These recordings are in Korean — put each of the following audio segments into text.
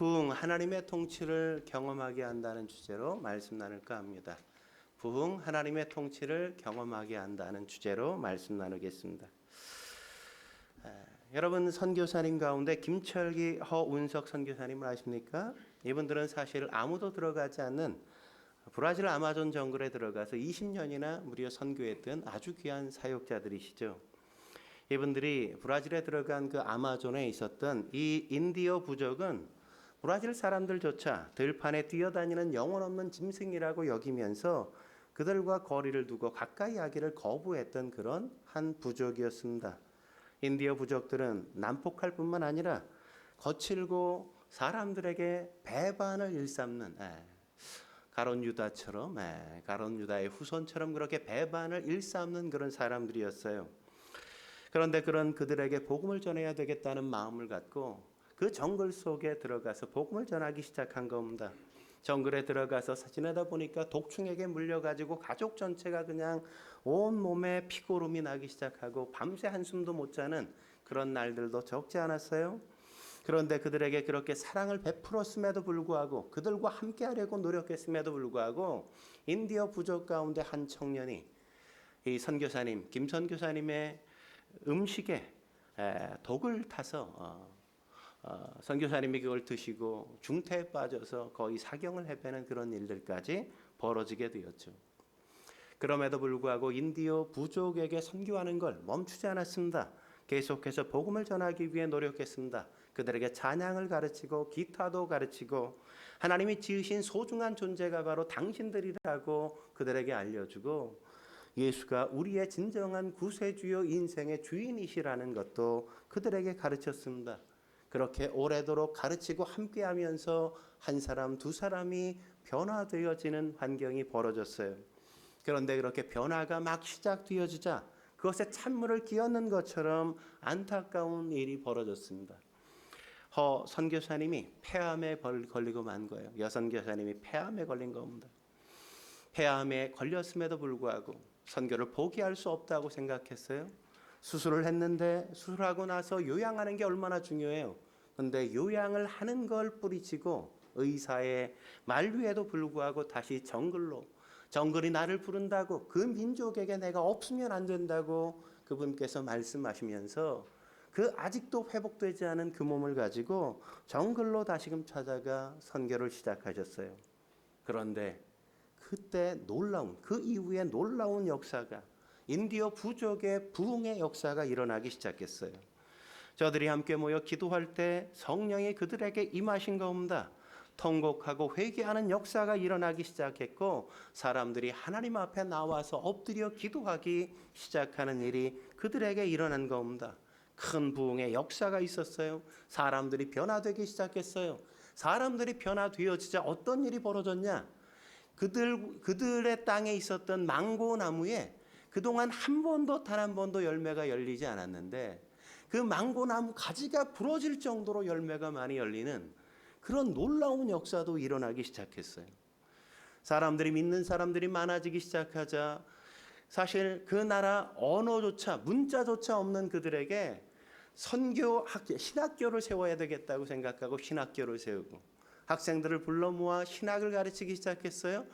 부흥, 하나님의 통치를 경험하게 한다는 주제로 말씀 나눌까 합니다. 부흥, 하나님의 통치를 경험하게 한다는 주제로 말씀 나누겠습니다. 여러분 선교사님 가운데 김철기, 허운석 선교사님을 아십니까? 이분들은 사실 아무도 들어가지 않는 브라질 아마존 정글에 들어가서 20년이나 무려 선교했던 아주 귀한 사역자들이시죠. 이분들이 브라질에 들어간 그 아마존에 있었던 이 인디어 부족은 브라질 사람들조차 들판에 뛰어다니는 영혼 없는 짐승이라고 여기면서 그들과 거리를 두고 가까이 하기를 거부했던 그런 한 부족이었습니다. 인디어 부족들은 난폭할 뿐만 아니라 거칠고 사람들에게 배반을 일삼는 가룟 유다처럼 가룟 유다의 후손처럼 그렇게 배반을 일삼는 그런 사람들이었어요. 그런데 그런 그들에게 복음을 전해야 되겠다는 마음을 갖고 그 정글 속에 들어가서 복음을 전하기 시작한 겁니다. 정글에 들어가서 지내다 보니까 독충에게 물려가지고 가족 전체가 그냥 온몸에 피고름이 나기 시작하고 밤새 한숨도 못 자는 그런 날들도 적지 않았어요. 그런데 그들에게 그렇게 사랑을 베풀었음에도 불구하고 그들과 함께하려고 노력했음에도 불구하고 인디어 부족 가운데 한 청년이 이 선교사님, 김 선교사님의 음식에 독을 타서 선교사님이 그걸 드시고 중태에 빠져서 거의 사경을 해배는 그런 일들까지 벌어지게 되었죠. 그럼에도 불구하고 인디어 부족에게 선교하는 걸 멈추지 않았습니다. 계속해서 복음을 전하기 위해 노력했습니다. 그들에게 찬양을 가르치고 기타도 가르치고 하나님이 지으신 소중한 존재가 바로 당신들이라고 그들에게 알려주고 예수가 우리의 진정한 구세주요 인생의 주인이시라는 것도 그들에게 가르쳤습니다. 그렇게 오래도록 가르치고 함께하면서 한 사람 두 사람이 변화되어지는 환경이 벌어졌어요. 그런데 그렇게 변화가 막 시작되어지자 그것에 찬물을 끼얹는 것처럼 안타까운 일이 벌어졌습니다. 허 선교사님이 폐암에 걸리고 만 거예요. 여선교사님이 폐암에 걸린 겁니다. 폐암에 걸렸음에도 불구하고 선교를 포기할 수 없다고 생각했어요. 수술을 했는데 수술하고 나서 요양하는 게 얼마나 중요해요. 그런데 요양을 하는 걸 뿌리치고 의사의 만류에도 불구하고 다시 정글이 나를 부른다고 그 민족에게 내가 없으면 안 된다고 그분께서 말씀하시면서 그 아직도 회복되지 않은 그 몸을 가지고 정글로 다시금 찾아가 선교를 시작하셨어요. 그런데 그때 그 이후에 놀라운 역사가 인디어 부족의 부흥의 역사가 일어나기 시작했어요. 저들이 함께 모여 기도할 때 성령이 그들에게 임하신 겁니다. 통곡하고 회개하는 역사가 일어나기 시작했고 사람들이 하나님 앞에 나와서 엎드려 기도하기 시작하는 일이 그들에게 일어난 겁니다. 큰 부흥의 역사가 있었어요. 사람들이 변화되기 시작했어요. 사람들이 변화되어지자 어떤 일이 벌어졌냐? 그들의 땅에 있었던 망고 나무에 그동안 단 한 번도 열매가 열리지 않았는데 그 망고 나무 가지가 부러질 정도로 열매가 많이 열리는 그런 놀라운 역사도 일어나기 시작했어요. 사람들이 믿는 사람들이 많아지기 시작하자 사실 그 나라 언어조차 문자조차 없는 그들에게 신학교를 세워야 되겠다고 생각하고 신학교를 세우고 학생들을 불러 모아 신학을 가르치기 시작했어요.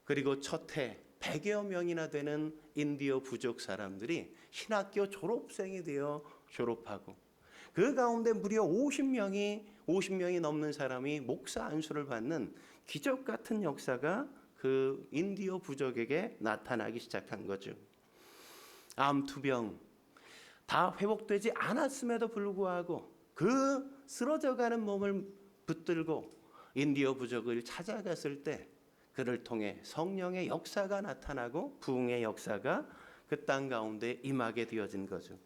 그리고 첫 해 100여 명이나 되는 인디어 부족 사람들이 신학교 졸업생이 되어 졸업하고 그 가운데 무려 50명이 넘는 사람이 목사 안수를 받는 기적 같은 역사가 그 인디어 부족에게 나타나기 시작한 거죠. 암투병 다 회복되지 않았음에도 불구하고 그 쓰러져가는 몸을 붙들고 인디어 부족을 찾아갔을 때 그를 통해 성령의 역사가 나타나고 부흥의 역사가 그 땅 가운데 임하게 되어진 거죠.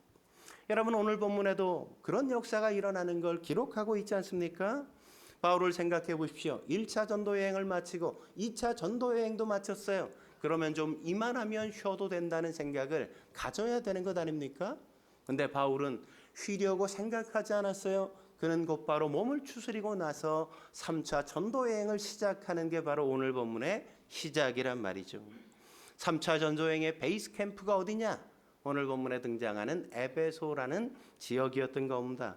여러분 오늘 본문에도 그런 역사가 일어나는 걸 기록하고 있지 않습니까? 바울을 생각해 보십시오. 1차 전도 여행을 마치고 2차 전도 여행도 마쳤어요. 그러면 좀 이만하면 쉬어도 된다는 생각을 가져야 되는 것 아닙니까? 근데 바울은 쉬려고 생각하지 않았어요. 그는 곧바로 몸을 추스리고 나서 3차 전도 여행을 시작하는 게 바로 오늘 본문의 시작이란 말이죠. 3차 전도 여행의 베이스 캠프가 어디냐? 오늘 본문에 등장하는 에베소라는 지역이었던 겁니다.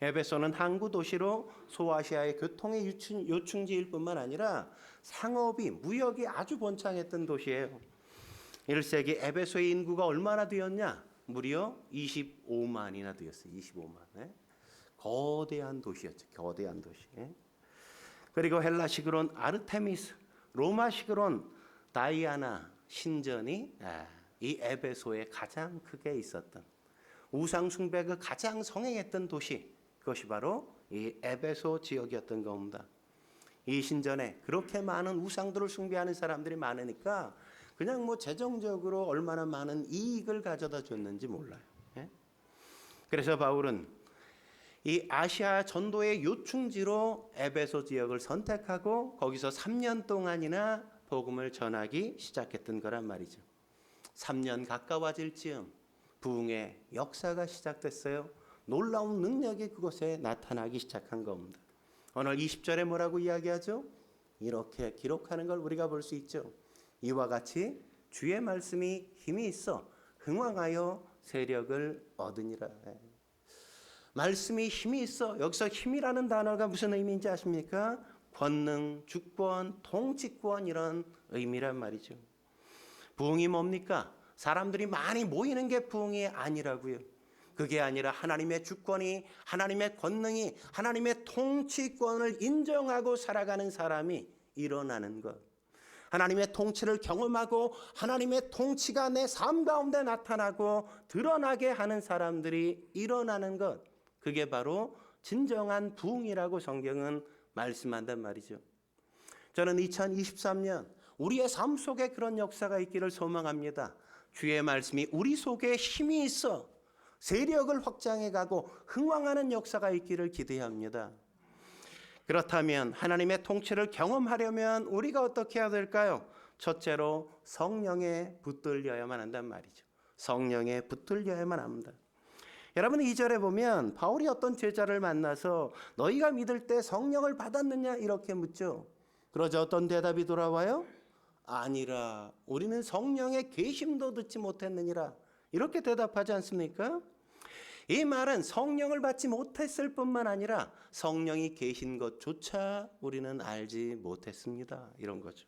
에베소는 항구 도시로 소아시아의 교통의 요충지일 뿐만 아니라 상업이, 무역이 아주 번창했던 도시예요. 1세기 에베소의 인구가 얼마나 되었냐? 무려 25만이나 되었어요. 25만. 거대한 도시였죠. 거대한 도시. 그리고 헬라식으론 아르테미스, 로마식으론 다이아나 신전이 이 에베소에 가장 크게 있었던, 우상 숭배가 가장 성행했던 도시, 그것이 바로 이 에베소 지역이었던 겁니다. 이 신전에 그렇게 많은 우상들을 숭배하는 사람들이 많으니까 그냥 뭐 재정적으로 얼마나 많은 이익을 가져다 줬는지 몰라요. 그래서 바울은 이 아시아 전도의 요충지로 에베소 지역을 선택하고 거기서 3년 동안이나 복음을 전하기 시작했던 거란 말이죠. 3년 가까워질 즈음 부흥의 역사가 시작됐어요. 놀라운 능력이 그곳에 나타나기 시작한 겁니다. 오늘 20절에 뭐라고 이야기하죠? 이렇게 기록하는 걸 우리가 볼 수 있죠. 이와 같이 주의 말씀이 힘이 있어 흥왕하여 세력을 얻으니라. 말씀이 힘이 있어. 여기서 힘이라는 단어가 무슨 의미인지 아십니까? 권능, 주권, 통치권 이런 의미란 말이죠. 부흥이 뭡니까? 사람들이 많이 모이는 게 부흥이 아니라고요. 그게 아니라 하나님의 주권이, 하나님의 권능이, 하나님의 통치권을 인정하고 살아가는 사람이 일어나는 것. 하나님의 통치를 경험하고 하나님의 통치가 내 삶 가운데 나타나고 드러나게 하는 사람들이 일어나는 것. 그게 바로 진정한 부흥이라고 성경은 말씀한단 말이죠. 저는 2023년 우리의 삶 속에 그런 역사가 있기를 소망합니다. 주의 말씀이 우리 속에 힘이 있어 세력을 확장해 가고 흥왕하는 역사가 있기를 기대합니다. 그렇다면 하나님의 통치를 경험하려면 우리가 어떻게 해야 될까요? 첫째로 성령에 붙들려야만 한단 말이죠. 성령에 붙들려야만 합니다. 여러분 2절에 보면 바울이 어떤 제자를 만나서 너희가 믿을 때 성령을 받았느냐 이렇게 묻죠. 그러자 어떤 대답이 돌아와요? 아니라 우리는 성령의 계심도 듣지 못했느니라. 이렇게 대답하지 않습니까? 이 말은 성령을 받지 못했을 뿐만 아니라 성령이 계신 것조차 우리는 알지 못했습니다. 이런 거죠.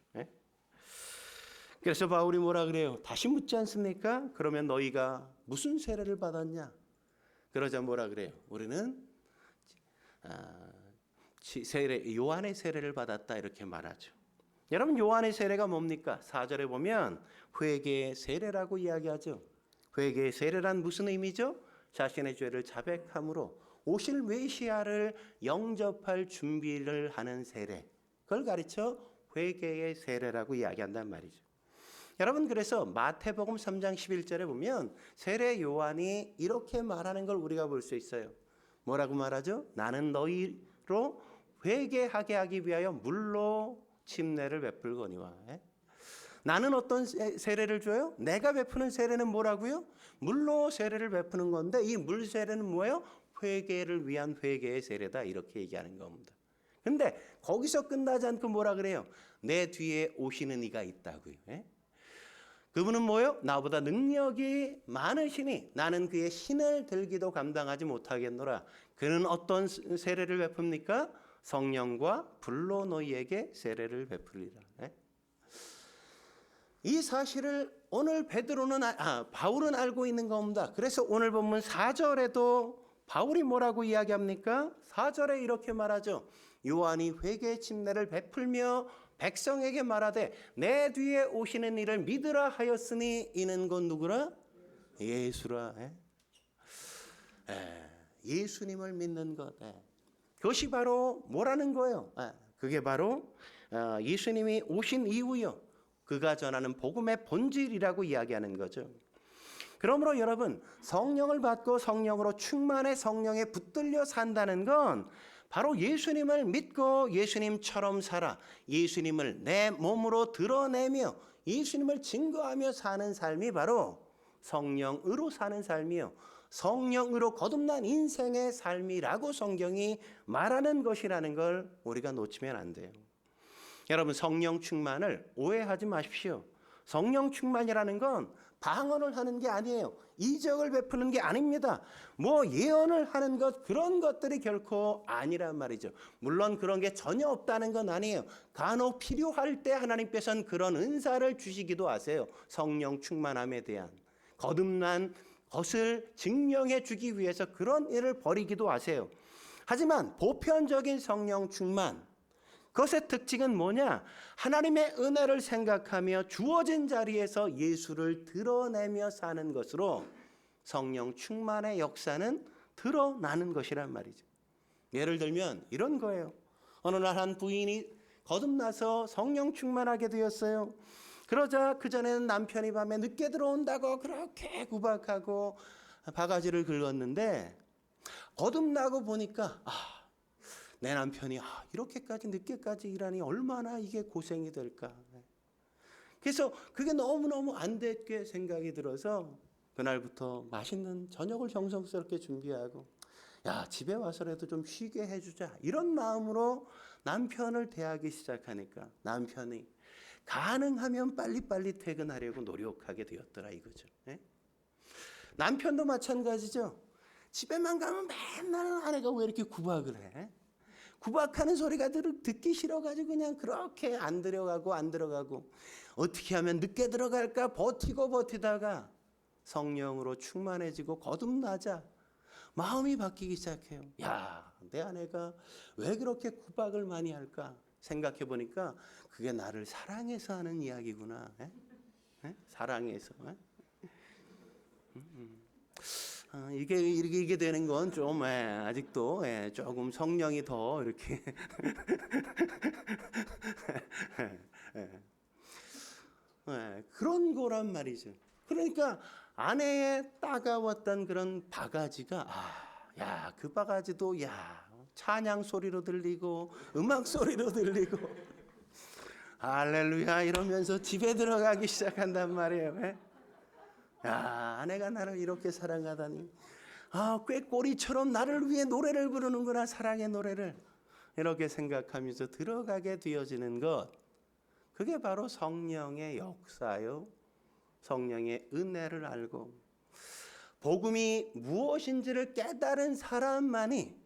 그래서 바울이 뭐라 그래요? 다시 묻지 않습니까? 그러면 너희가 무슨 세례를 받았냐? 그러자 뭐라 그래요? 우리는 요한의 세례를 받았다 이렇게 말하죠. 여러분 요한의 세례가 뭡니까? 4절에 보면 회개의 세례라고 이야기하죠. 회개의 세례란 무슨 의미죠? 자신의 죄를 자백함으로 오실 메시아를 영접할 준비를 하는 세례. 그걸 가르쳐 회개의 세례라고 이야기한단 말이죠. 여러분 그래서 마태복음 3장 11절에 보면 세례 요한이 이렇게 말하는 걸 우리가 볼 수 있어요. 뭐라고 말하죠? 나는 너희로 회개하게 하기 위하여 물로 침례를 베풀거니와. 나는 어떤 세례를 줘요? 내가 베푸는 세례는 뭐라고요? 물로 세례를 베푸는 건데 이 물 세례는 뭐예요? 회개를 위한 회개의 세례다 이렇게 얘기하는 겁니다. 근데 거기서 끝나지 않고 뭐라 그래요? 내 뒤에 오시는 이가 있다고요. 그분은 뭐예요? 나보다 능력이 많으시니 나는 그의 신을 들기도 감당하지 못하겠노라. 그는 어떤 세례를 베풉니까? 성령과 불로 너희에게 세례를 베풀리라. 이 사실을 오늘 바울은 알고 있는 겁니다. 그래서 오늘 본문 4절에도 바울이 뭐라고 이야기합니까? 4절에 이렇게 말하죠. 요한이 회개의 침례를 베풀며 백성에게 말하되 내 뒤에 오시는 이를 믿으라 하였으니 이는 곧 누구라? 예수라. 예수님을 믿는 것. 그것이 바로 뭐라는 거예요? 그게 바로 예수님이 오신 이후요. 그가 전하는 복음의 본질이라고 이야기하는 거죠. 그러므로 여러분 성령을 받고 성령으로 충만해 성령에 붙들려 산다는 건 바로 예수님을 믿고 예수님처럼 살아 예수님을 내 몸으로 드러내며 예수님을 증거하며 사는 삶이 바로 성령으로 사는 삶이요. 성령으로 거듭난 인생의 삶이라고 성경이 말하는 것이라는 걸 우리가 놓치면 안 돼요. 여러분 성령 충만을 오해하지 마십시오. 성령 충만이라는 건 방언을 하는 게 아니에요. 이적을 베푸는 게 아닙니다. 뭐 예언을 하는 것, 그런 것들이 결코 아니란 말이죠. 물론 그런 게 전혀 없다는 건 아니에요. 간혹 필요할 때 하나님께서는 그런 은사를 주시기도 하세요. 성령 충만함에 대한 거듭난 것을 증명해 주기 위해서 그런 일을 벌이기도 하세요. 하지만 보편적인 성령 충만, 그것의 특징은 뭐냐? 하나님의 은혜를 생각하며 주어진 자리에서 예수를 드러내며 사는 것으로 성령 충만의 역사는 드러나는 것이란 말이죠. 예를 들면 이런 거예요. 어느 날 한 부인이 거듭나서 성령 충만하게 되었어요. 그러자 그전에는 남편이 밤에 늦게 들어온다고 그렇게 구박하고 바가지를 긁었는데, 거듭나고 보니까 내 남편이 이렇게까지 늦게까지 일하니 얼마나 이게 고생이 될까. 그래서 그게 너무너무 안 됐게 생각이 들어서 그날부터 맛있는 저녁을 정성스럽게 준비하고, 야, 집에 와서라도 좀 쉬게 해주자, 이런 마음으로 남편을 대하기 시작하니까 남편이 가능하면 빨리빨리 퇴근하려고 노력하게 되었더라 이거죠. 남편도 마찬가지죠. 집에만 가면 맨날 아내가 왜 이렇게 구박을 해? 구박하는 소리가 듣기 싫어가지고 그냥 그렇게 안 들어가고 어떻게 하면 늦게 들어갈까 버티다가 성령으로 충만해지고 거듭나자 마음이 바뀌기 시작해요. 야, 내 아내가 왜 그렇게 구박을 많이 할까 생각해 보니까 그게 나를 사랑해서 하는 이야기구나. 사랑해서. 이게 되는 건 좀 아직도 조금 성령이 더 이렇게 그런 거란 말이죠. 그러니까 아내의 따가웠던 그런 바가지가 야, 그 바가지도 찬양 소리로 들리고 음악 소리로 들리고 할렐루야 이러면서 집에 들어가기 시작한단 말이에요. 야, 아내가 나를 이렇게 사랑하다니, 꾀꼬리처럼 나를 위해 노래를 부르는구나, 사랑의 노래를, 이렇게 생각하면서 들어가게 되어지는 것, 그게 바로 성령의 역사요. 성령의 은혜를 알고 복음이 무엇인지를 깨달은 사람만이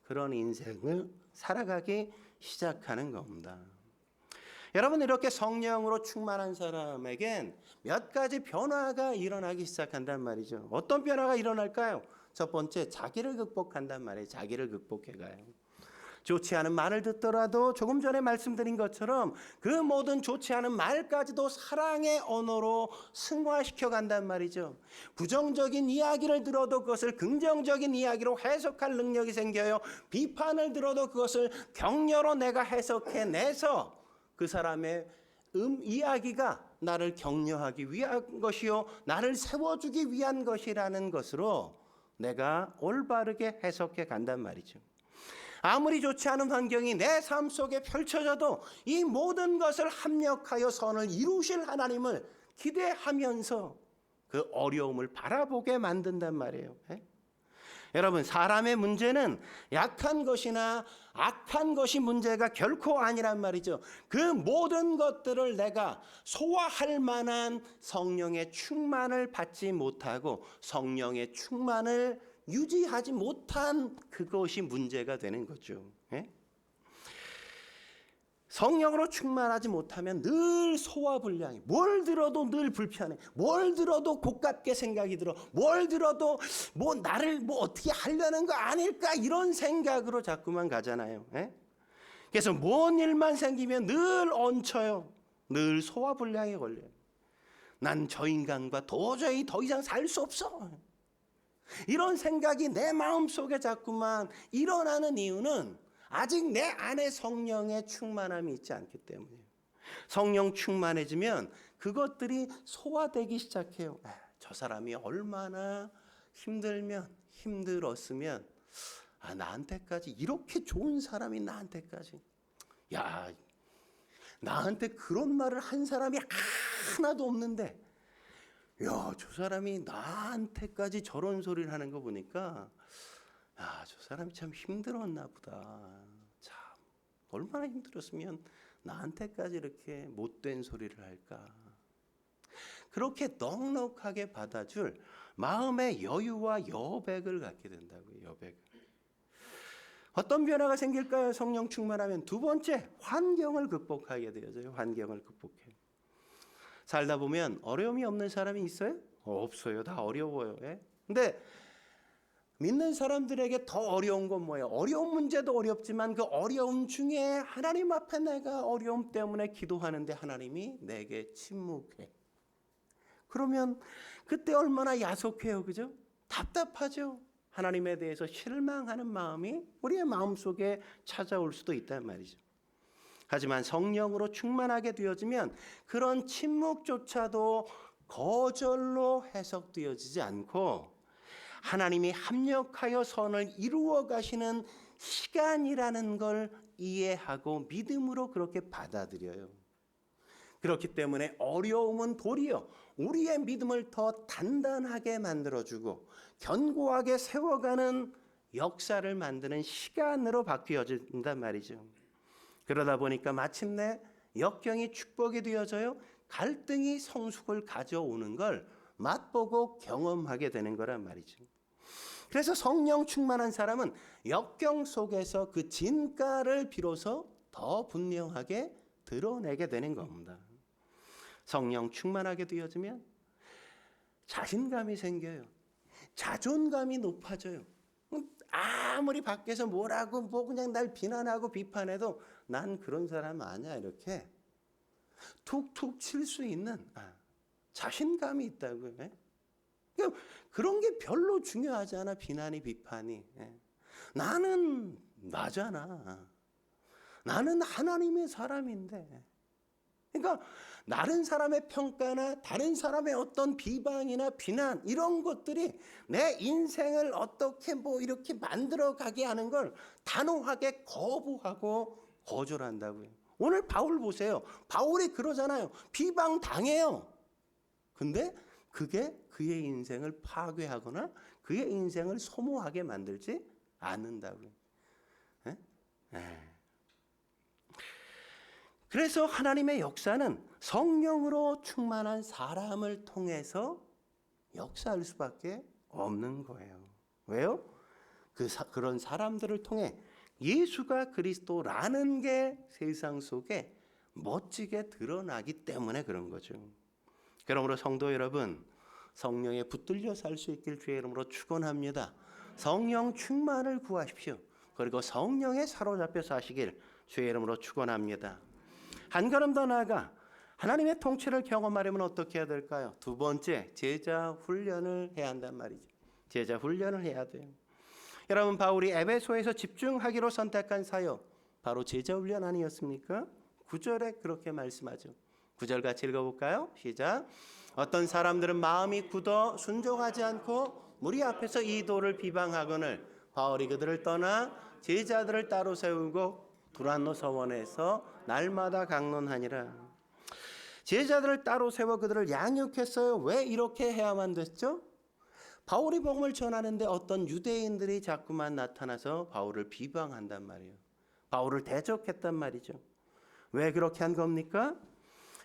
그런 인생을 살아가기 시작하는 겁니다. 여러분, 이렇게 성령으로 충만한 사람에겐 몇 가지 변화가 일어나기 시작한단 말이죠. 어떤 변화가 일어날까요? 첫 번째, 자기를 극복한단 말이에요. 자기를 극복해가요. 좋지 않은 말을 듣더라도 조금 전에 말씀드린 것처럼 그 모든 좋지 않은 말까지도 사랑의 언어로 승화시켜 간단 말이죠. 부정적인 이야기를 들어도 그것을 긍정적인 이야기로 해석할 능력이 생겨요. 비판을 들어도 그것을 격려로 내가 해석해내서 그 사람의 이야기가 나를 격려하기 위한 것이요, 나를 세워주기 위한 것이라는 것으로 내가 올바르게 해석해 간단 말이죠. 아무리 좋지 않은 환경이 내 삶 속에 펼쳐져도 이 모든 것을 합력하여 선을 이루실 하나님을 기대하면서 그 어려움을 바라보게 만든단 말이에요. 여러분, 사람의 문제는 약한 것이나 악한 것이 문제가 결코 아니란 말이죠. 그 모든 것들을 내가 소화할 만한 성령의 충만을 받지 못하고 성령의 충만을 유지하지 못한 그것이 문제가 되는 거죠. 성령으로 충만하지 못하면 늘 소화불량이, 뭘 들어도 늘 불편해, 뭘 들어도 고깝게 생각이 들어, 뭘 들어도 나를 어떻게 하려는 거 아닐까, 이런 생각으로 자꾸만 가잖아요. 그래서 뭔 일만 생기면 늘 얹혀요. 늘 소화불량에 걸려요. 난 저 인간과 도저히 더 이상 살 수 없어, 이런 생각이 내 마음속에 자꾸만 일어나는 이유는 아직 내 안에 성령의 충만함이 있지 않기 때문이에요. 성령 충만해지면 그것들이 소화되기 시작해요. 저 사람이 얼마나 힘들었으면 나한테까지 이렇게 좋은 사람이 나한테까지, 나한테 그런 말을 한 사람이 하나도 없는데 저 사람이 나한테까지 저런 소리를 하는 거 보니까 저 사람이 참 힘들었나 보다. 참 얼마나 힘들었으면 나한테까지 이렇게 못된 소리를 할까. 그렇게 넉넉하게 받아줄 마음의 여유와 여백을 갖게 된다고요. 여백을. 어떤 변화가 생길까요? 성령 충만하면 두 번째, 환경을 극복하게 되어져요. 환경을 극복해. 살다 보면 어려움이 없는 사람이 있어요? 없어요. 다 어려워요. 예? 근데 믿는 사람들에게 더 어려운 건 뭐예요? 어려운 문제도 어렵지만 그 어려움 중에 하나님 앞에 내가 어려움 때문에 기도하는데 하나님이 내게 침묵해. 그러면 그때 얼마나 야속해요. 그죠? 답답하죠. 하나님에 대해서 실망하는 마음이 우리의 마음속에 찾아올 수도 있단 말이죠. 하지만 성령으로 충만하게 되어지면 그런 침묵조차도 거절로 해석되어지지 않고 하나님이 합력하여 선을 이루어 가시는 시간이라는 걸 이해하고 믿음으로 그렇게 받아들여요. 그렇기 때문에 어려움은 도리어 우리의 믿음을 더 단단하게 만들어주고 견고하게 세워가는 역사를 만드는 시간으로 바뀌어진단 말이죠. 그러다 보니까 마침내 역경이 축복이 되어져요. 갈등이 성숙을 가져오는 걸 맛보고 경험하게 되는 거란 말이죠. 그래서 성령 충만한 사람은 역경 속에서 그 진가를 비로소 더 분명하게 드러내게 되는 겁니다. 성령 충만하게 되어지면 자신감이 생겨요. 자존감이 높아져요. 아무리 밖에서 뭐라고 뭐 그냥 날 비난하고 비판해도 난 그런 사람 아니야 이렇게 툭툭 칠 수 있는 자신감이 있다고요. 그러니까 그런 게 별로 중요하지 않아. 비난이 비판이. 나는 나잖아. 나는 하나님의 사람인데. 그러니까 다른 사람의 평가나 다른 사람의 어떤 비방이나 비난 이런 것들이 내 인생을 어떻게 뭐 이렇게 만들어가게 하는 걸 단호하게 거부하고 거절한다고요. 오늘 바울 보세요. 바울이 그러잖아요. 비방 당해요. 근데 그게 그의 인생을 파괴하거나 그의 인생을 소모하게 만들지 않는다고요. 그래서 하나님의 역사는 성령으로 충만한 사람을 통해서 역사할 수밖에 없는 거예요. 왜요? 그런 사람들을 통해 예수가 그리스도라는 게 세상 속에 멋지게 드러나기 때문에 그런 거죠. 그러므로 성도 여러분, 성령에 붙들려 살 수 있길 주의 이름으로 축원합니다. 성령 충만을 구하십시오. 그리고 성령에 사로잡혀 사시길 주의 이름으로 축원합니다. 한 걸음 더 나아가 하나님의 통치를 경험하려면 어떻게 해야 될까요? 두 번째, 제자 훈련을 해야 한단 말이죠. 제자 훈련을 해야 돼요. 여러분, 바울이 에베소에서 집중하기로 선택한 사역, 바로 제자 훈련 아니었습니까? 9절에 그렇게 말씀하죠. 9절 같이 읽어볼까요? 시작. 어떤 사람들은 마음이 굳어 순종하지 않고 무리 앞에서 이 도를 비방하거늘 바울이 그들을 떠나 제자들을 따로 세우고 두란노 서원에서 날마다 강론하니라. 제자들을 따로 세워 그들을 양육했어요. 왜 이렇게 해야만 됐죠? 바울이 복음을 전하는데 어떤 유대인들이 자꾸만 나타나서 바울을 비방한단 말이에요. 바울을 대적했단 말이죠. 왜 그렇게 한 겁니까?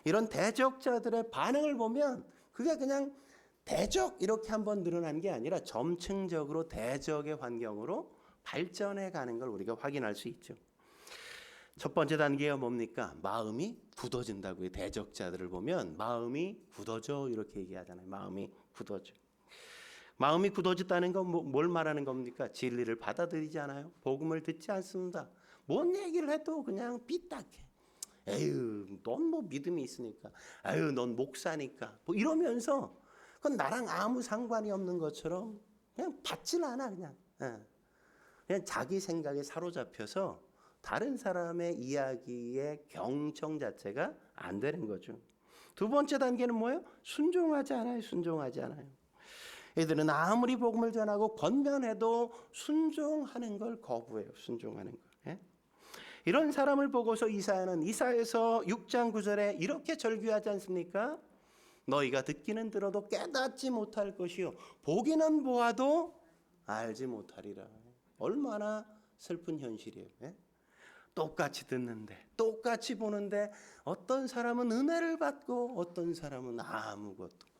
이런 대적자들의 반응을 보면 그게 그냥 대적 이렇게 한번 늘어난 게 아니라 점층적으로 대적의 환경으로 발전해 가는 걸 우리가 확인할 수 있죠. 첫 번째 단계가 뭡니까? 마음이 굳어진다고요. 대적자들을 보면 마음이 굳어져 이렇게 얘기하잖아요. 마음이 굳어져. 마음이 굳어졌다는 건 뭘 말하는 겁니까? 진리를 받아들이지 않아요. 복음을 듣지 않습니다. 뭔 얘기를 해도 그냥 삐딱해. 에휴, 넌 뭐 믿음이 있으니까. 아유, 넌 목사니까. 뭐 이러면서 그건 나랑 아무 상관이 없는 것처럼 그냥 받질 않아 그냥. 그냥 자기 생각에 사로잡혀서 다른 사람의 이야기의 경청 자체가 안 되는 거죠. 두 번째 단계는 뭐예요? 순종하지 않아요. 순종하지 않아요. 애들은 아무리 복음을 전하고 권면해도 순종하는 걸 거부해요. 순종하는 걸. 예? 이런 사람을 보고서 이사야는 이사야에서 6장 9절에 이렇게 절규하지 않습니까? 너희가 듣기는 들어도 깨닫지 못할 것이요 보기는 보아도 알지 못하리라. 얼마나 슬픈 현실이에요. 예? 똑같이 듣는데, 똑같이 보는데 어떤 사람은 은혜를 받고 어떤 사람은 아무것도.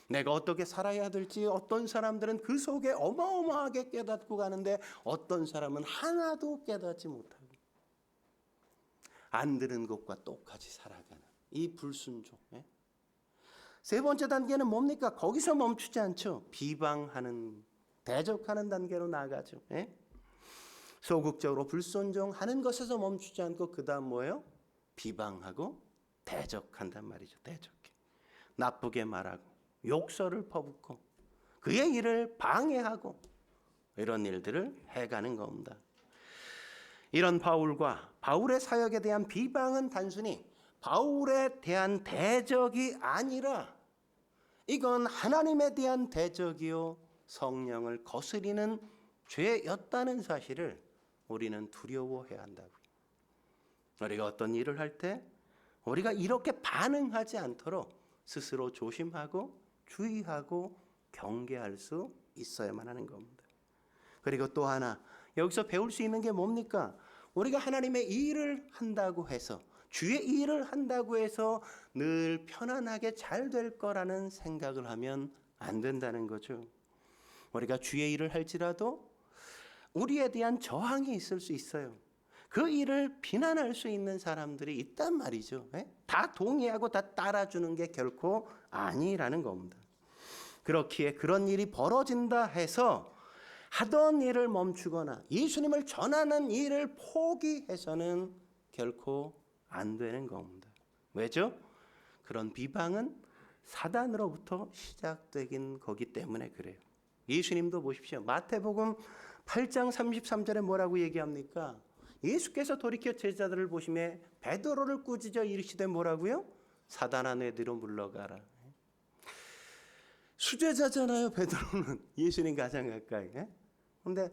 내가 어떻게 살아야 될지 어떤 사람들은 그 속에 어마어마하게 깨닫고 가는데 어떤 사람은 하나도 깨닫지 못하고 안 들은 것과 똑같이 살아가는 이 불순종. 세 번째 단계는 뭡니까? 거기서 멈추지 않죠. 비방하는, 대적하는 단계로 나아가죠. 소극적으로 불순종하는 것에서 멈추지 않고 그 다음 뭐예요? 비방하고 대적한단 말이죠. 대적해. 나쁘게 말하고 욕설을 퍼붓고 그의 일을 방해하고 이런 일들을 해가는 겁니다. 이런 바울과 바울의 사역에 대한 비방은 단순히 바울에 대한 대적이 아니라 이건 하나님에 대한 대적이요 성령을 거스리는 죄였다는 사실을 우리는 두려워해야 한다고요. 우리가 어떤 일을 할 때 우리가 이렇게 반응하지 않도록 스스로 조심하고 주의하고 경계할 수 있어야만 하는 겁니다. 그리고 또 하나 여기서 배울 수 있는 게 뭡니까? 우리가 하나님의 일을 한다고 해서 주의 일을 한다고 해서 늘 편안하게 잘 될 거라는 생각을 하면 안 된다는 거죠. 우리가 주의 일을 할지라도 우리에 대한 저항이 있을 수 있어요. 그 일을 비난할 수 있는 사람들이 있단 말이죠. 다 동의하고 다 따라주는 게 결코 아니라는 겁니다. 그렇기에 그런 일이 벌어진다 해서 하던 일을 멈추거나 예수님을 전하는 일을 포기해서는 결코 안 되는 겁니다. 왜죠? 그런 비방은 사단으로부터 시작되긴 거기 때문에 그래요. 예수님도 보십시오. 마태복음 8장 33절에 뭐라고 얘기합니까? 예수께서 돌이켜 제자들을 보시며 베드로를 꾸짖어 이르시되 뭐라고요? 사단아 내 뒤로 물러가라. 수제자잖아요. 베드로는 예수님 가장 가까이. 그런데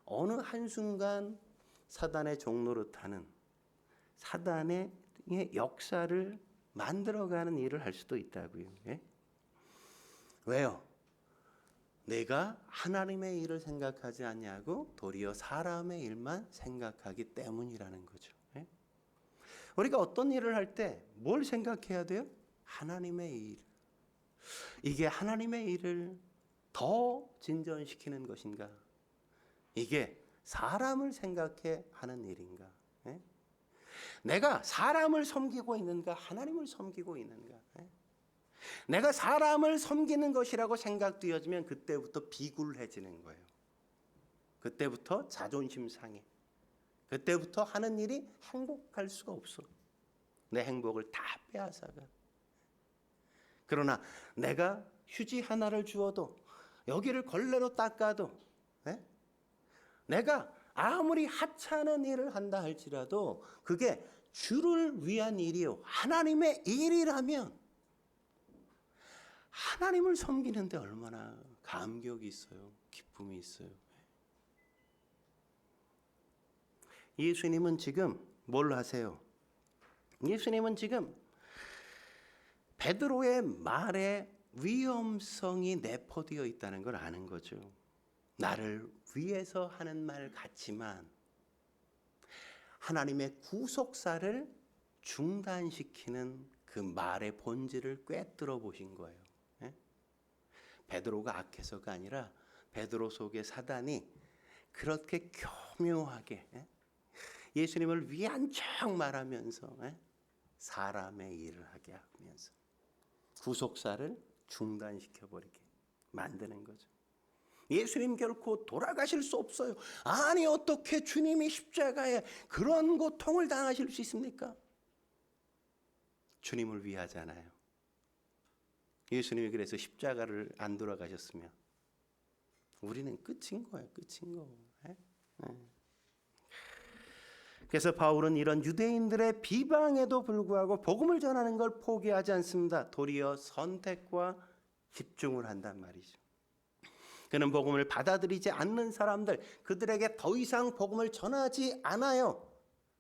어느 한순간 사단의 종노릇하는 사단의 역사를 만들어가는 일을 할 수도 있다고요. 왜요? 내가 하나님의 일을 생각하지 않냐고 도리어 사람의 일만 생각하기 때문이라는 거죠. 우리가 어떤 일을 할 때 뭘 생각해야 돼요? 하나님의 일. 이게 하나님의 일을 더 진전시키는 것인가? 이게 사람을 생각해 하는 일인가? 내가 사람을 섬기고 있는가? 하나님을 섬기고 있는가? 내가 사람을 섬기는 것이라고 생각되어지면 그때부터 비굴해지는 거예요. 그때부터 자존심 상해. 그때부터 하는 일이 행복할 수가 없어. 내 행복을 다 빼앗아가. 그러나 내가 휴지 하나를 주어도 여기를 걸레로 닦아도 내가 아무리 하찮은 일을 한다 할지라도 그게 주를 위한 일이요 하나님의 일이라면 하나님을 섬기는데 얼마나 감격이 있어요. 기쁨이 있어요. 예수님은 지금 뭘 하세요? 예수님은 지금 베드로의 말에 위험성이 내포되어 있다는 걸 아는 거죠. 나를 위해서 하는 말 같지만 하나님의 구속사를 중단시키는 그 말의 본질을 꿰뚫어 보신 거예요. 베드로가 악해서가 아니라 베드로 속에 사단이 그렇게 교묘하게 예수님을 위한 척 말하면서 사람의 일을 하게 하면서 구속사를 중단시켜버리게 만드는 거죠. 예수님 결코 돌아가실 수 없어요. 아니 어떻게 주님이 십자가에 그런 고통을 당하실 수 있습니까? 주님을 위하잖아요. 예수님이 그래서 십자가를 안 돌아가셨으면 우리는 끝인 거예요. 끝인 거. 그래서 바울은 이런 유대인들의 비방에도 불구하고 복음을 전하는 걸 포기하지 않습니다. 도리어 선택과 집중을 한단 말이죠. 그는 복음을 받아들이지 않는 사람들, 그들에게 더 이상 복음을 전하지 않아요.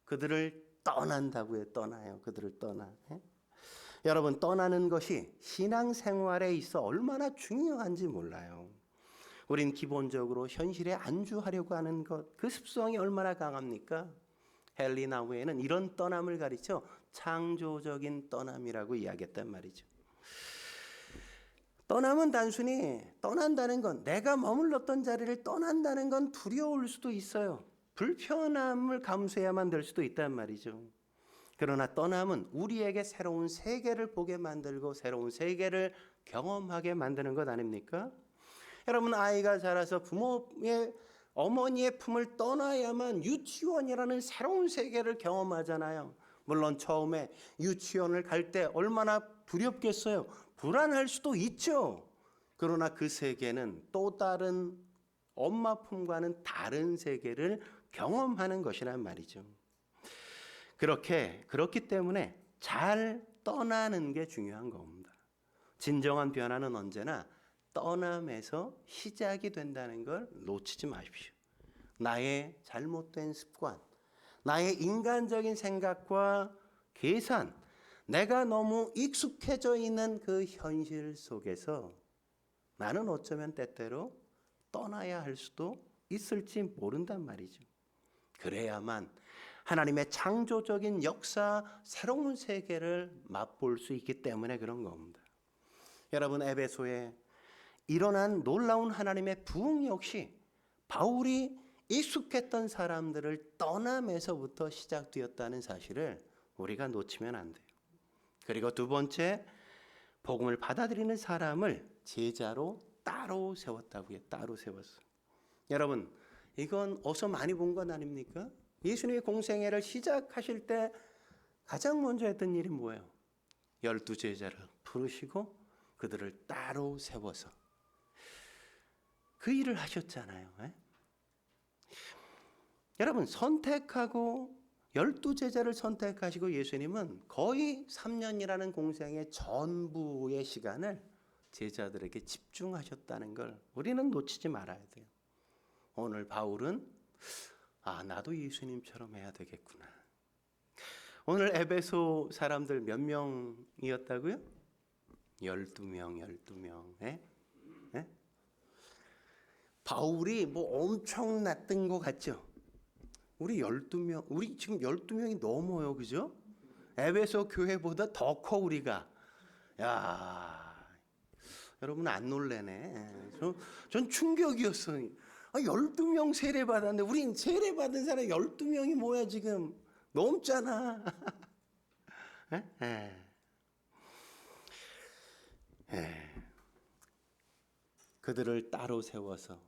그들을 떠난다고요. 떠나요. 그들을 떠나. 여러분, 떠나는 것이 신앙생활에 있어 얼마나 중요한지 몰라요. 우린 기본적으로 현실에 안주하려고 하는 것, 그 습성이 얼마나 강합니까? 헨리 나우에는 이런 떠남을 가리쳐 창조적인 떠남이라고 이야기했단 말이죠. 떠남은 단순히 떠난다는 건, 내가 머물렀던 자리를 떠난다는 건 두려울 수도 있어요. 불편함을 감수해야만 될 수도 있단 말이죠. 그러나 떠남은 우리에게 새로운 세계를 보게 만들고 새로운 세계를 경험하게 만드는 것 아닙니까? 여러분, 아이가 자라서 부모의 어머니의 품을 떠나야만 유치원이라는 새로운 세계를 경험하잖아요. 물론 처음에 유치원을 갈 때 얼마나 두렵겠어요. 불안할 수도 있죠. 그러나 그 세계는 또 다른 엄마 품과는 다른 세계를 경험하는 것이란 말이죠. 그렇기 때문에 잘 떠나는 게 중요한 겁니다. 진정한 변화는 언제나 떠남에서 시작이 된다는 걸 놓치지 마십시오. 나의 잘못된 습관, 나의 인간적인 생각과 계산, 내가 너무 익숙해져 있는 그 현실 속에서 나는 어쩌면 때때로 떠나야 할 수도 있을지 모른단 말이죠. 그래야만 하나님의 창조적인 역사, 새로운 세계를 맛볼 수 있기 때문에 그런 겁니다. 여러분, 에베소에 일어난 놀라운 하나님의 부흥 역시 바울이 익숙했던 사람들을 떠남에서부터 시작되었다는 사실을 우리가 놓치면 안 돼요. 그리고 두 번째, 복음을 받아들이는 사람을 제자로 따로 세웠다고요. 따로 세웠어. 여러분, 이건 어서 많이 본 건 아닙니까? 예수님의 공생애를 시작하실 때 가장 먼저 했던 일이 뭐예요? 12제자를 부르시고 그들을 따로 세워서 그 일을 하셨잖아요. 여러분, 선택하고 12제자를 선택하시고 예수님은 거의 3년이라는 공생의 전부의 시간을 제자들에게 집중하셨다는 걸 우리는 놓치지 말아야 돼요. 오늘 바울은 나도 예수님처럼 해야 되겠구나. 오늘 에베소 사람들 몇 명이었다고요? 12명. 예? 바울이 뭐 엄청났던 것 같죠? 우리 12명, 우리 지금 12명이 넘어요. 그죠? 에베소 교회보다 더 커 우리가. 야, 여러분 안 놀래네. 전 충격이었어요. 12명 세례 받았는데 우린 세례 받은 사람 12명이 뭐야 지금. 넘잖아. 그들을 따로 세워서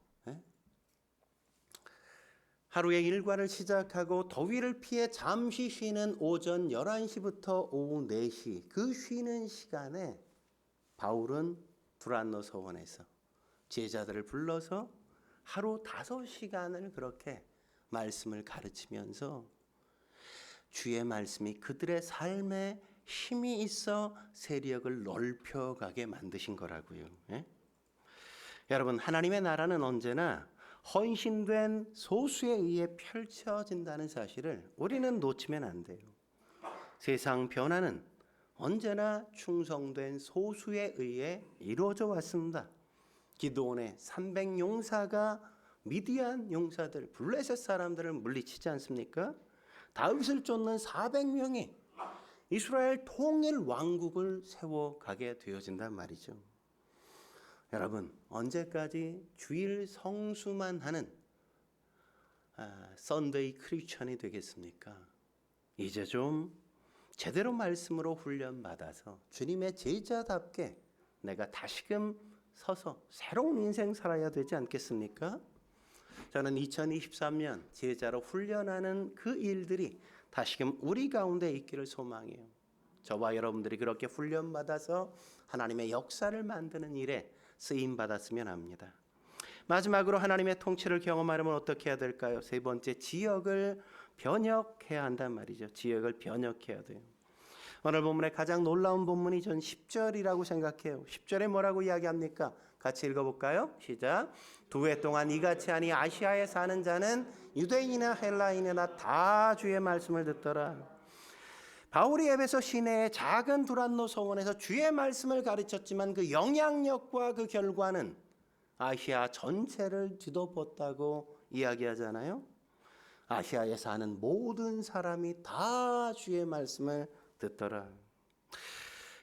하루의 일과를 시작하고 더위를 피해 잠시 쉬는 오전 11시부터 오후 4시 그 쉬는 시간에 바울은 두란노 서원에서 제자들을 불러서 하루 5시간을 그렇게 말씀을 가르치면서 주의 말씀이 그들의 삶에 힘이 있어 세력을 넓혀가게 만드신 거라고요. 여러분, 하나님의 나라는 언제나 헌신된 소수에 의해 펼쳐진다는 사실을 우리는 놓치면 안 돼요. 세상 변화는 언제나 충성된 소수에 의해 이루어져 왔습니다. 기드온의 300용사가 미디안 용사들, 블레셋 사람들을 물리치지 않습니까? 다윗을 쫓는 400명이 이스라엘 통일 왕국을 세워가게 되어진단 말이죠. 여러분, 언제까지 주일 성수만 하는 썬데이 크리스천이 되겠습니까? 이제 좀 제대로 말씀으로 훈련받아서 주님의 제자답게 내가 다시금 서서 새로운 인생 살아야 되지 않겠습니까? 저는 2023년 제자로 훈련하는 그 일들이 다시금 우리 가운데 있기를 소망해요. 저와 여러분들이 그렇게 훈련받아서 하나님의 역사를 만드는 일에 쓰임받았으면 합니다. 마지막으로 하나님의 통치를 경험하려면 어떻게 해야 될까요? 세 번째, 지역을 변혁해야 한단 말이죠. 지역을 변혁해야 돼요. 오늘 본문의 가장 놀라운 본문이 전 10절이라고 생각해요. 10절에 뭐라고 이야기합니까? 같이 읽어볼까요? 시작. 2해 동안 이같이 하니 아시아에 사는 자는 유대인이나 헬라인이나 다 주의 말씀을 듣더라. 바울이 에베소 시내의 작은 두란노 서원에서 주의 말씀을 가르쳤지만 그 영향력과 그 결과는 아시아 전체를 뒤덮었다고 이야기하잖아요. 아시아에 사는 모든 사람이 다 주의 말씀을 듣더라.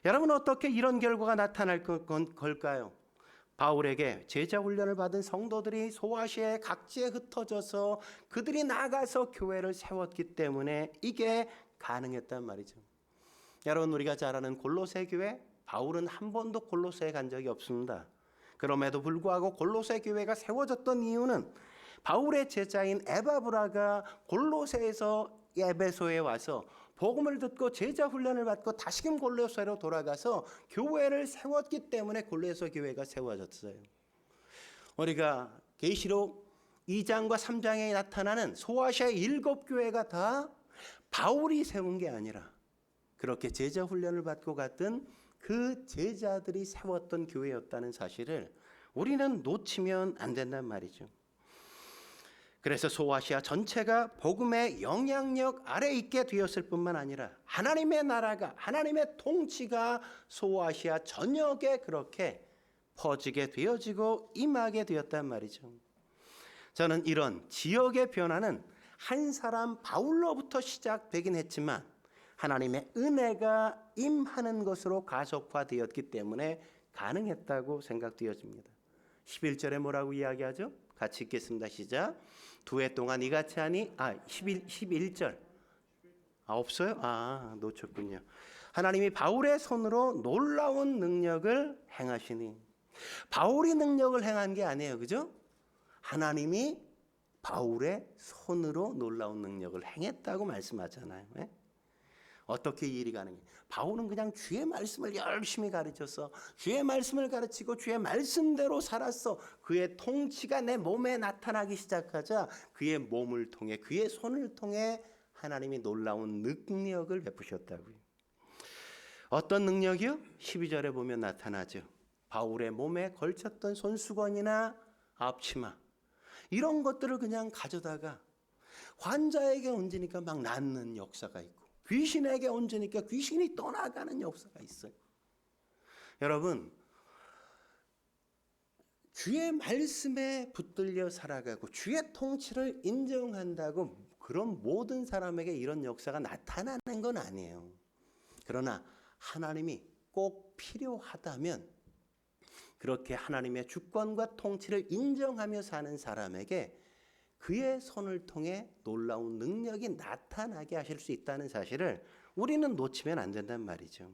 여러분, 어떻게 이런 결과가 나타날 걸까요? 바울에게 제자 훈련을 받은 성도들이 소아시아의 각지에 흩어져서 그들이 나가서 교회를 세웠기 때문에 이게 가능했단 말이죠. 여러분, 우리가 잘 아는 골로새 교회, 바울은 한 번도 골로새에 간 적이 없습니다. 그럼에도 불구하고 골로새 교회가 세워졌던 이유는 바울의 제자인 에바브라가 골로새에서 에베소에 와서 복음을 듣고 제자 훈련을 받고 다시금 골로새로 돌아가서 교회를 세웠기 때문에 골로새 교회가 세워졌어요. 우리가 계시록 2장과 3장에 나타나는 소아시아의 7교회가 다 바울이 세운 게 아니라 그렇게 제자 훈련을 받고 갔던 그 제자들이 세웠던 교회였다는 사실을 우리는 놓치면 안 된단 말이죠. 그래서 소아시아 전체가 복음의 영향력 아래 있게 되었을 뿐만 아니라 하나님의 나라가, 하나님의 통치가 소아시아 전역에 그렇게 퍼지게 되어지고 임하게 되었단 말이죠. 저는 이런 지역의 변화는 한 사람 바울로부터 시작되긴 했지만 하나님의 은혜가 임하는 것으로 가속화되었기 때문에 가능했다고 생각되어집니다. 11절에 뭐라고 이야기하죠? 같이 읽겠습니다. 시작. 2해 동안 이같이 하니 11절 없어요? 놓쳤군요. 하나님이 바울의 손으로 놀라운 능력을 행하시니, 바울이 능력을 행한 게 아니에요. 그죠? 하나님이 바울의 손으로 놀라운 능력을 행했다고 말씀하잖아요. 네? 어떻게 이 일이 가능해? 바울은 그냥 주의 말씀을 열심히 가르쳤어. 주의 말씀을 가르치고 주의 말씀대로 살았어. 그의 통치가 내 몸에 나타나기 시작하자 그의 몸을 통해, 그의 손을 통해 하나님이 놀라운 능력을 베푸셨다고요. 어떤 능력이요? 12절에 보면 나타나죠. 바울의 몸에 걸쳤던 손수건이나 앞치마 이런 것들을 그냥 가져다가 환자에게 얹으니까 막 낫는 역사가 있고, 귀신에게 얹으니까 귀신이 떠나가는 역사가 있어요. 여러분, 주의 말씀에 붙들려 살아가고 주의 통치를 인정한다고 그런 모든 사람에게 이런 역사가 나타나는 건 아니에요. 그러나 하나님이 꼭 필요하다면 그렇게 하나님의 주권과 통치를 인정하며 사는 사람에게 그의 손을 통해 놀라운 능력이 나타나게 하실 수 있다는 사실을 우리는 놓치면 안 된단 말이죠.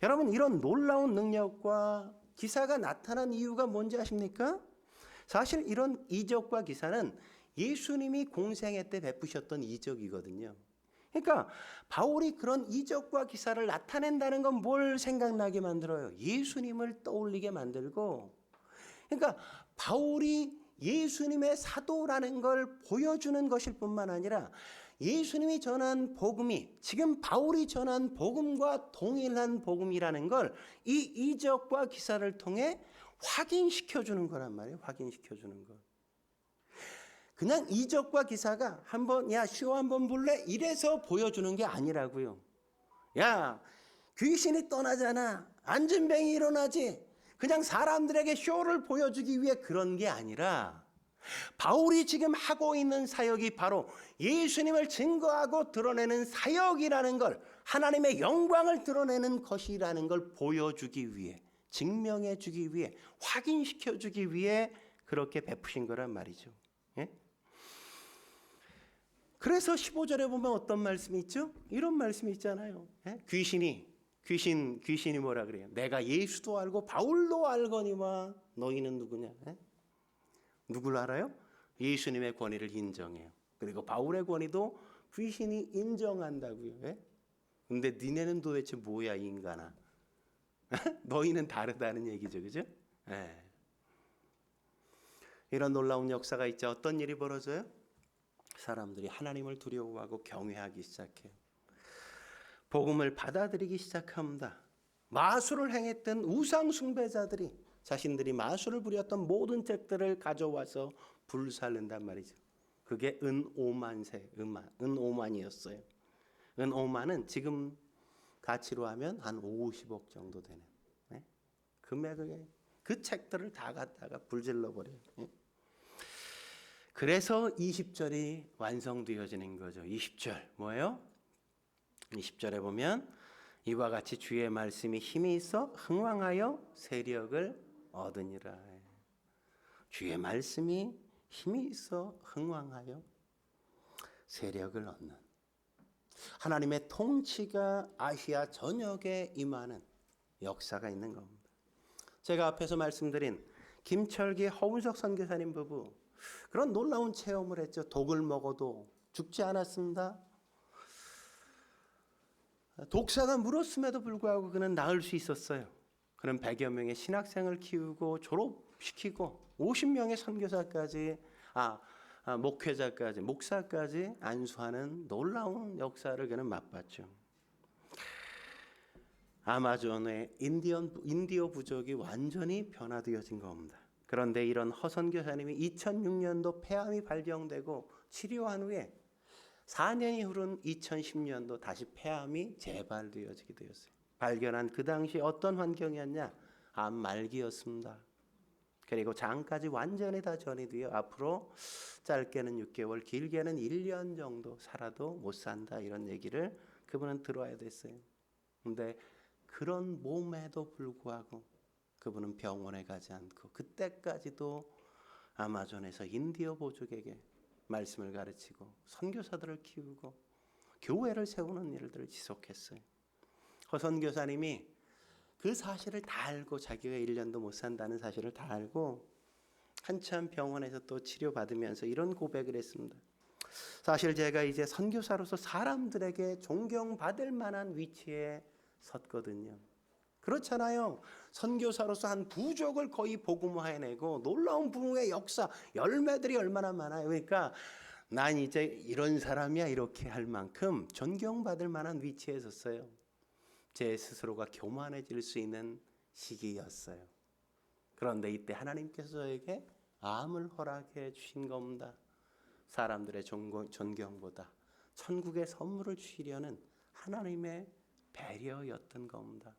여러분, 이런 놀라운 능력과 기사가 나타난 이유가 뭔지 아십니까? 사실 이런 이적과 기사는 예수님이 공생애 때 베푸셨던 이적이거든요. 그러니까 바울이 그런 이적과 기사를 나타낸다는 건 뭘 생각나게 만들어요? 예수님을 떠올리게 만들고, 그러니까 바울이 예수님의 사도라는 걸 보여주는 것일 뿐만 아니라 예수님이 전한 복음이 지금 바울이 전한 복음과 동일한 복음이라는 걸 이 이적과 기사를 통해 확인시켜 주는 거란 말이에요. 확인시켜 주는 거. 그냥 이적과 기사가 한번 야 쇼 한번 볼래? 이래서 보여주는 게 아니라고요. 야 귀신이 떠나잖아. 안진뱅이 일어나지. 그냥 사람들에게 쇼를 보여주기 위해 그런 게 아니라 바울이 지금 하고 있는 사역이 바로 예수님을 증거하고 드러내는 사역이라는 걸, 하나님의 영광을 드러내는 것이라는 걸 보여주기 위해, 증명해 주기 위해, 확인시켜 주기 위해 그렇게 베푸신 거란 말이죠. 예? 그래서 15절에 보면 어떤 말씀이 있죠? 이런 말씀이 있잖아요. 예? 귀신이 뭐라 그래요? 내가 예수도 알고 바울도 알거니와 너희는 누구냐? 예? 누굴 알아요? 예수님의 권위를 인정해요. 그리고 바울의 권위도 귀신이 인정한다고요. 예? 근데 니네는 도대체 뭐야, 이 인간아? 너희는 다르다는 얘기죠. 그죠? 예. 이런 놀라운 역사가 있죠. 어떤 일이 벌어져요? 사람들이 하나님을 두려워하고 경외하기 시작해요. 복음을 받아들이기 시작합니다. 마술을 행했던 우상 숭배자들이 자신들이 마술을 부렸던 모든 책들을 가져와서 불살른단 말이죠. 그게 은오만이었어요. 은오만은 지금 가치로 하면 한 50억 정도 되는, 네? 금액을, 그 책들을 다 갖다가 불질러 버려요. 네? 그래서 20절이 완성되어지는 거죠. 20절 뭐예요? 20절에 보면 이와 같이 주의 말씀이 힘이 있어 흥왕하여 세력을 얻으니라. 주의 말씀이 힘이 있어 흥왕하여 세력을 얻는, 하나님의 통치가 아시아 전역에 임하는 역사가 있는 겁니다. 제가 앞에서 말씀드린 김철기 허운석 선교사님 부부, 그런 놀라운 체험을 했죠. 독을 먹어도 죽지 않았습니다. 독사가 물었음에도 불구하고 그는 나을 수 있었어요. 그는 100여 명의 신학생을 키우고 졸업시키고 50명의 선교사까지 목회자까지 목사까지 안수하는 놀라운 역사를 그는 맛봤죠. 아마존의 인디어 부족이 완전히 변화되어진 겁니다. 그런데 이런 허 선교사님이 2006년도 폐암이 발병되고 치료한 후에 4년이 흐른 2010년도 다시 폐암이 재발되어지게 되었어요. 발견한 그 당시 어떤 환경이었냐? 암 말기였습니다. 그리고 장까지 완전히 다 전이되어 앞으로 짧게는 6개월, 길게는 1년 정도 살아도 못 산다, 이런 얘기를 그분은 들어야 됐어요. 근데 그런 몸에도 불구하고 그분은 병원에 가지 않고 그때까지도 아마존에서 인디어 보족에게 말씀을 가르치고 선교사들을 키우고 교회를 세우는 일들을 지속했어요. 허 선교사님이 그 사실을 다 알고, 자기가 1년도 못 산다는 사실을 다 알고 한참 병원에서 또 치료받으면서 이런 고백을 했습니다. 사실 제가 이제 선교사로서 사람들에게 존경받을 만한 위치에 섰거든요. 그렇잖아요. 선교사로서 한 부족을 거의 복음화해내고 놀라운 부흥의 역사, 열매들이 얼마나 많아요. 그러니까 난 이제 이런 사람이야, 이렇게 할 만큼 존경받을 만한 위치에 섰어요. 제 스스로가 교만해질 수 있는 시기였어요. 그런데 이때 하나님께서 저에게 암을 허락해 주신 겁니다. 사람들의 존경보다 천국의 선물을 주시려는 하나님의 배려였던 겁니다.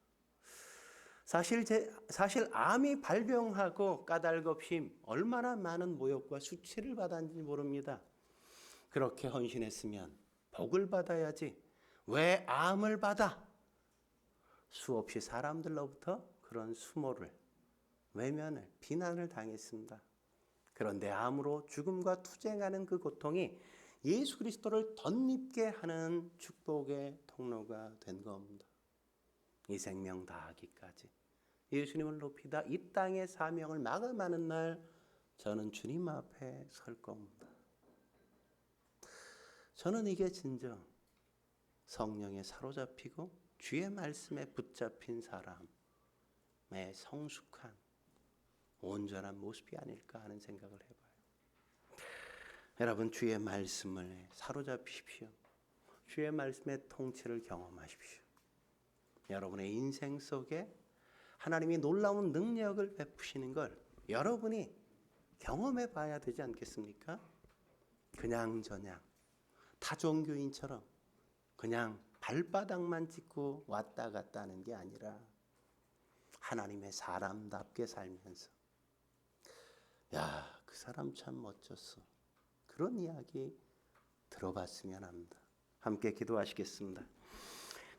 사실 암이 발병하고 까닭없이 얼마나 많은 모욕과 수치를 받았는지 모릅니다. 그렇게 헌신했으면 복을 받아야지 왜 암을 받아? 수없이 사람들로부터 그런 수모를, 외면을, 비난을 당했습니다. 그런데 암으로 죽음과 투쟁하는 그 고통이 예수 그리스도를 덧입게 하는 축복의 통로가 된 겁니다. 이 생명 다하기까지 예수님을 높이다 이 땅의 사명을 마감하는 날 저는 주님 앞에 설 겁니다. 저는 이게 진정 성령에 사로잡히고 주의 말씀에 붙잡힌 사람의 성숙한 온전한 모습이 아닐까 하는 생각을 해봐요. 여러분, 주의 말씀을 사로잡히십시오. 주의 말씀의 통치를 경험하십시오. 여러분의 인생 속에 하나님이 놀라운 능력을 베푸시는 걸 여러분이 경험해 봐야 되지 않겠습니까? 그냥저냥 타종교인처럼 그냥 발바닥만 찍고 왔다 갔다 하는 게 아니라 하나님의 사람답게 살면서, 야, 그 사람 참 멋졌어, 그런 이야기 들어봤으면 합니다. 함께 기도하시겠습니다.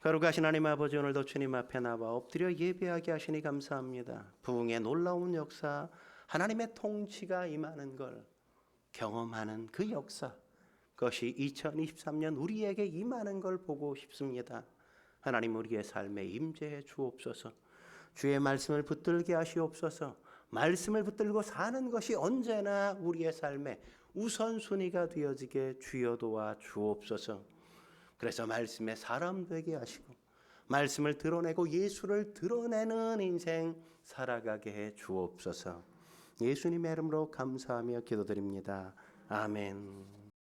거룩하신 하나님 아버지, 오늘도 주님 앞에 나와 엎드려 예배하게 하시니 감사합니다. 부흥의 놀라운 역사, 하나님의 통치가 임하는 걸 경험하는 그 역사, 그것이 2023년 우리에게 임하는 걸 보고 싶습니다. 하나님, 우리의 삶에 임재해 주옵소서. 주의 말씀을 붙들게 하시옵소서. 말씀을 붙들고 사는 것이 언제나 우리의 삶에 우선순위가 되어지게 주여 도와 주옵소서. 그래서 말씀의 사람 되게 하시고 말씀을 드러내고 예수를 드러내는 인생 살아가게 해 주옵소서. 예수님의 이름으로 감사하며 기도드립니다. 아멘.